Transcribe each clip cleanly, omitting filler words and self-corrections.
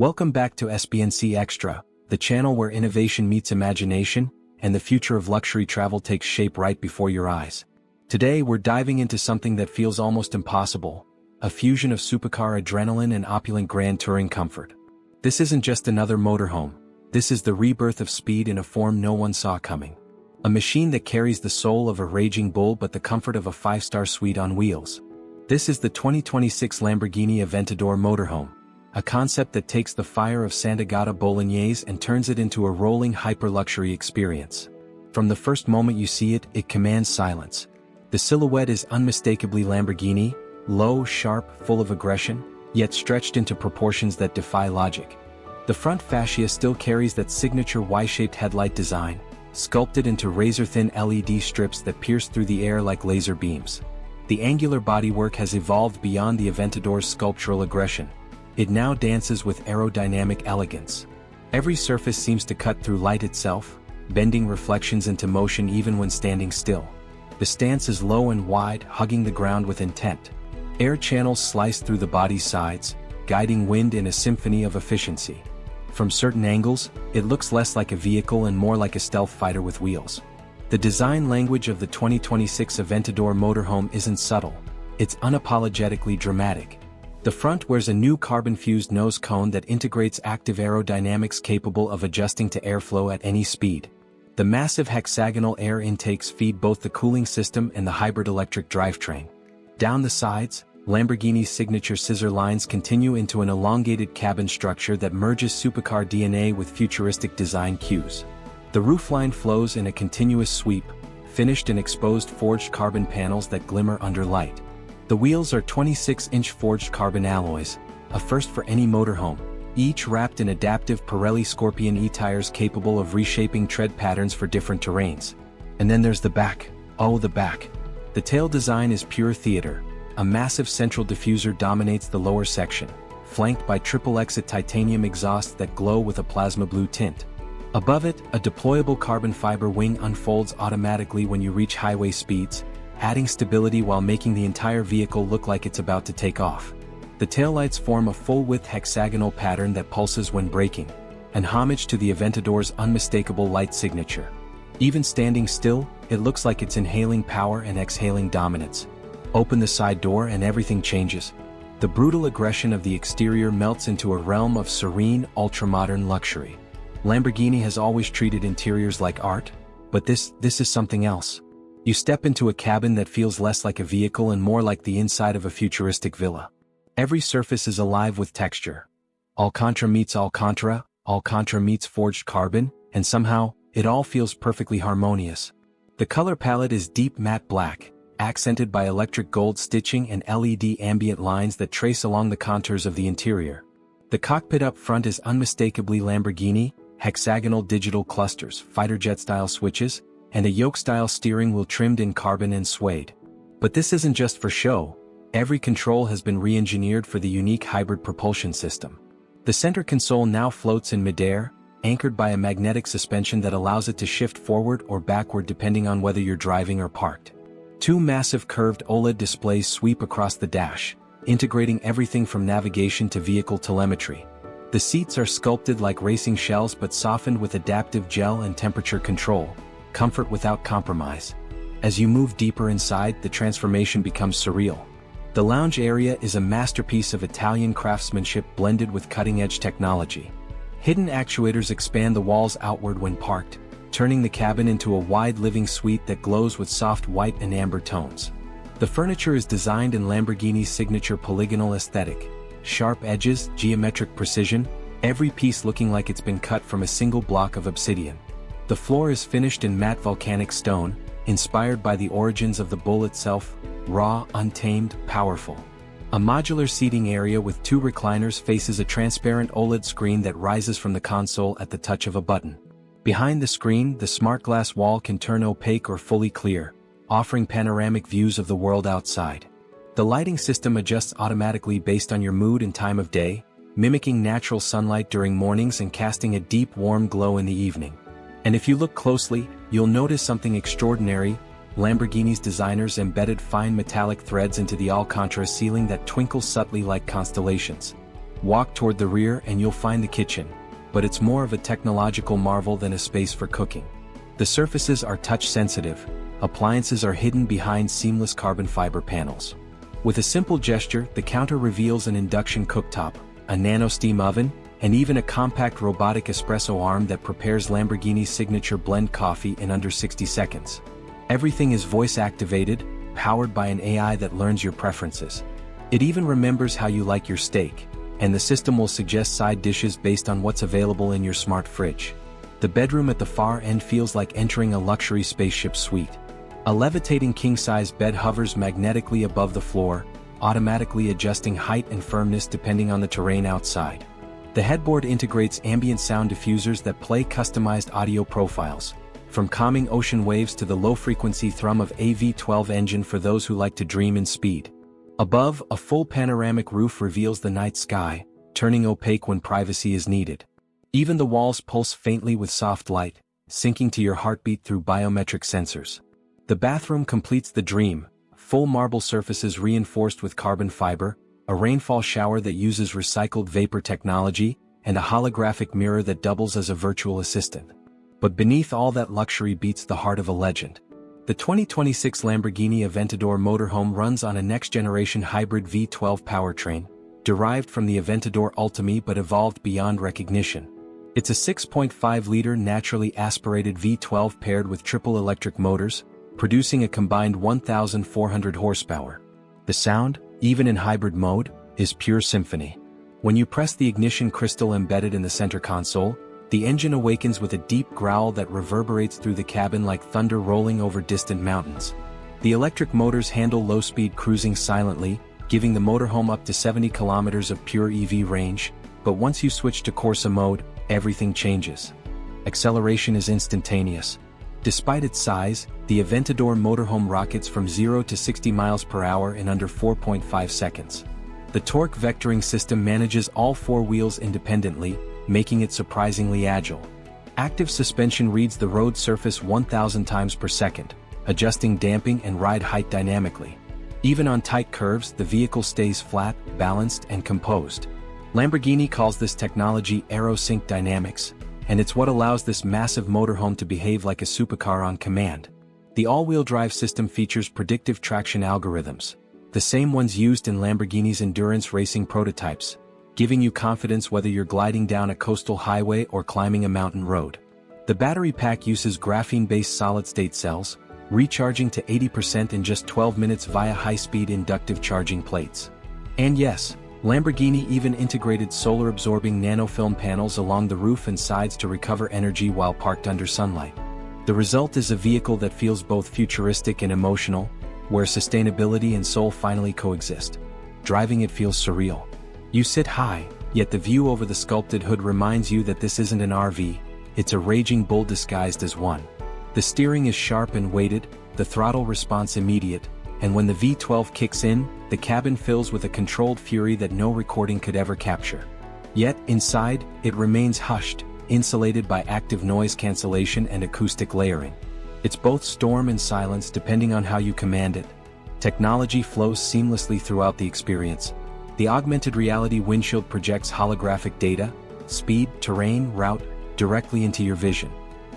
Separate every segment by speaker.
Speaker 1: Welcome back to SBNC Extra, the channel where innovation meets imagination, and the future of luxury travel takes shape right before your eyes. Today we're diving into something that feels almost impossible, a fusion of supercar adrenaline and opulent grand touring comfort. This isn't just another motorhome, this is the rebirth of speed in a form no one saw coming. A machine that carries the soul of a raging bull but the comfort of a five-star suite on wheels. This is the 2026 Lamborghini Aventador Motorhome. A concept that takes the fire of Santa Gata Bolognese and turns it into a rolling hyper-luxury experience. From the first moment you see it, it commands silence. The silhouette is unmistakably Lamborghini, low, sharp, full of aggression, yet stretched into proportions that defy logic. The front fascia still carries that signature Y-shaped headlight design, sculpted into razor-thin LED strips that pierce through the air like laser beams. The angular bodywork has evolved beyond the Aventador's sculptural aggression. It now dances with aerodynamic elegance. Every surface seems to cut through light itself, bending reflections into motion even when standing still. The stance is low and wide, hugging the ground with intent. Air channels slice through the body's sides, guiding wind in a symphony of efficiency. From certain angles, it looks less like a vehicle and more like a stealth fighter with wheels. The design language of the 2026 Aventador Motorhome isn't subtle, it's unapologetically dramatic. The front wears a new carbon-fused nose cone that integrates active aerodynamics capable of adjusting to airflow at any speed. The massive hexagonal air intakes feed both the cooling system and the hybrid electric drivetrain. Down the sides, Lamborghini's signature scissor lines continue into an elongated cabin structure that merges supercar DNA with futuristic design cues. The roofline flows in a continuous sweep, finished in exposed forged carbon panels that glimmer under light. The wheels are 26-inch forged carbon alloys, a first for any motorhome, each wrapped in adaptive Pirelli Scorpion E-tires capable of reshaping tread patterns for different terrains. And then there's the back. Oh, the back. The tail design is pure theater. A massive central diffuser dominates the lower section, flanked by triple-exit titanium exhausts that glow with a plasma blue tint. Above it, a deployable carbon fiber wing unfolds automatically when you reach highway speeds, adding stability while making the entire vehicle look like it's about to take off. The taillights form a full-width hexagonal pattern that pulses when braking, an homage to the Aventador's unmistakable light signature. Even standing still, it looks like it's inhaling power and exhaling dominance. Open the side door and everything changes. The brutal aggression of the exterior melts into a realm of serene, ultra-modern luxury. Lamborghini has always treated interiors like art, but this is something else. You step into a cabin that feels less like a vehicle and more like the inside of a futuristic villa. Every surface is alive with texture. Alcantara meets Alcantara, Alcantara meets forged carbon, and somehow, it all feels perfectly harmonious. The color palette is deep matte black, accented by electric gold stitching and LED ambient lines that trace along the contours of the interior. The cockpit up front is unmistakably Lamborghini, hexagonal digital clusters, fighter jet-style switches, and a yoke-style steering wheel trimmed in carbon and suede. But this isn't just for show. Every control has been re-engineered for the unique hybrid propulsion system. The center console now floats in midair, anchored by a magnetic suspension that allows it to shift forward or backward depending on whether you're driving or parked. Two massive curved OLED displays sweep across the dash, integrating everything from navigation to vehicle telemetry. The seats are sculpted like racing shells but softened with adaptive gel and temperature control. Comfort without compromise. As you move deeper inside, the transformation becomes surreal. The lounge area is a masterpiece of Italian craftsmanship blended with cutting-edge technology. Hidden actuators expand the walls outward when parked, turning the cabin into a wide living suite that glows with soft white and amber tones. The furniture is designed in Lamborghini's signature polygonal aesthetic. Sharp edges, geometric precision, every piece looking like it's been cut from a single block of obsidian. The floor is finished in matte volcanic stone, inspired by the origins of the bull itself, raw, untamed, powerful. A modular seating area with two recliners faces a transparent OLED screen that rises from the console at the touch of a button. Behind the screen, the smart glass wall can turn opaque or fully clear, offering panoramic views of the world outside. The lighting system adjusts automatically based on your mood and time of day, mimicking natural sunlight during mornings and casting a deep warm glow in the evening. And if you look closely, you'll notice something extraordinary. Lamborghini's designers embedded fine metallic threads into the Alcantara ceiling that twinkle subtly like constellations. Walk toward the rear and you'll find the kitchen, but it's more of a technological marvel than a space for cooking. The surfaces are touch-sensitive, appliances are hidden behind seamless carbon fiber panels. With a simple gesture, the counter reveals an induction cooktop, a nano-steam oven, and even a compact robotic espresso arm that prepares Lamborghini's signature blend coffee in under 60 seconds. Everything is voice-activated, powered by an AI that learns your preferences. It even remembers how you like your steak, and the system will suggest side dishes based on what's available in your smart fridge. The bedroom at the far end feels like entering a luxury spaceship suite. A levitating king-size bed hovers magnetically above the floor, automatically adjusting height and firmness depending on the terrain outside. The headboard integrates ambient sound diffusers that play customized audio profiles, from calming ocean waves to the low-frequency thrum of a V12 engine for those who like to dream in speed. Above, a full panoramic roof reveals the night sky, turning opaque when privacy is needed. Even the walls pulse faintly with soft light, syncing to your heartbeat through biometric sensors. The bathroom completes the dream, full marble surfaces reinforced with carbon fiber, a rainfall shower that uses recycled vapor technology, and a holographic mirror that doubles as a virtual assistant. But beneath all that luxury beats the heart of a legend. The 2026 Lamborghini Aventador Motorhome runs on a next-generation hybrid V12 powertrain, derived from the Aventador Ultime but evolved beyond recognition. It's a 6.5-liter naturally aspirated V12 paired with triple electric motors, producing a combined 1,400 horsepower. The sound, even in hybrid mode, is pure symphony. When you press the ignition crystal embedded in the center console, the engine awakens with a deep growl that reverberates through the cabin like thunder rolling over distant mountains. The electric motors handle low-speed cruising silently, giving the motorhome up to 70 kilometers of pure EV range, but once you switch to Corsa mode, everything changes. Acceleration is instantaneous. Despite its size, the Aventador Motorhome rockets from 0 to 60 miles per hour in under 4.5 seconds. The torque vectoring system manages all four wheels independently, making it surprisingly agile. Active suspension reads the road surface 1,000 times per second, adjusting damping and ride height dynamically. Even on tight curves, the vehicle stays flat, balanced, and composed. Lamborghini calls this technology aero-sync dynamics, and it's what allows this massive motorhome to behave like a supercar on command. The all-wheel drive system features predictive traction algorithms, the same ones used in Lamborghini's endurance racing prototypes, giving you confidence whether you're gliding down a coastal highway or climbing a mountain road. The battery pack uses graphene-based solid-state cells, recharging to 80% in just 12 minutes via high-speed inductive charging plates. And yes, Lamborghini even integrated solar-absorbing nanofilm panels along the roof and sides to recover energy while parked under sunlight. The result is a vehicle that feels both futuristic and emotional, where sustainability and soul finally coexist. Driving it feels surreal. You sit high, yet the view over the sculpted hood reminds you that this isn't an RV, it's a raging bull disguised as one. The steering is sharp and weighted, the throttle response immediate, and when the V12 kicks in, the cabin fills with a controlled fury that no recording could ever capture. Yet, inside, it remains hushed, insulated by active noise cancellation and acoustic layering. It's both storm and silence depending on how you command it. Technology flows seamlessly throughout the experience. The augmented reality windshield projects holographic data, speed, terrain, route, directly into your vision.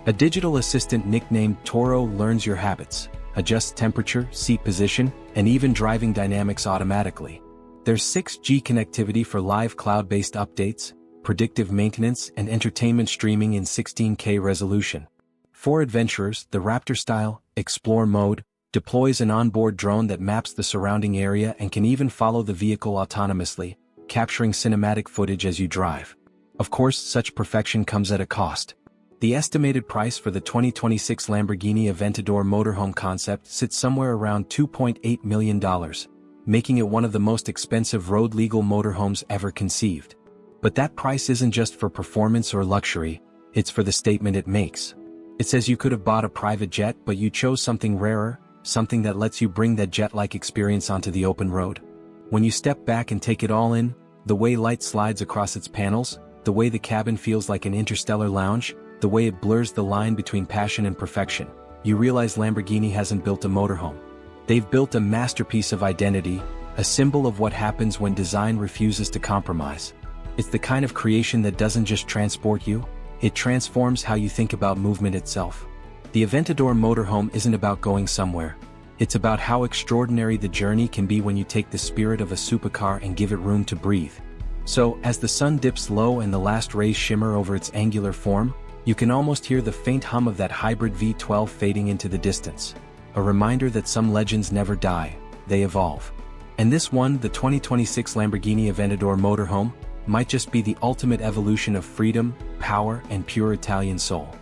Speaker 1: A digital assistant nicknamed Toro learns your habits, adjusts temperature, seat position, and even driving dynamics automatically. There's 6G connectivity for live cloud-based updates, predictive maintenance, and entertainment streaming in 16K resolution. For adventurers, the Raptor-style Explore mode deploys an onboard drone that maps the surrounding area and can even follow the vehicle autonomously, capturing cinematic footage as you drive. Of course, such perfection comes at a cost. The estimated price for the 2026 Lamborghini Aventador Motorhome concept sits somewhere around $2.8 million, making it one of the most expensive road-legal motorhomes ever conceived. But that price isn't just for performance or luxury, it's for the statement it makes. It says you could have bought a private jet, but you chose something rarer, something that lets you bring that jet-like experience onto the open road. When you step back and take it all in, the way light slides across its panels, the way the cabin feels like an interstellar lounge, the way it blurs the line between passion and perfection, you realize Lamborghini hasn't built a motorhome. They've built a masterpiece of identity, a symbol of what happens when design refuses to compromise. It's the kind of creation that doesn't just transport you, it transforms how you think about movement itself. The Aventador Motorhome isn't about going somewhere. It's about how extraordinary the journey can be when you take the spirit of a supercar and give it room to breathe. So, as the sun dips low and the last rays shimmer over its angular form, you can almost hear the faint hum of that hybrid V12 fading into the distance. A reminder that some legends never die, they evolve. And this one, the 2026 Lamborghini Aventador Motorhome, might just be the ultimate evolution of freedom, power, and pure Italian soul.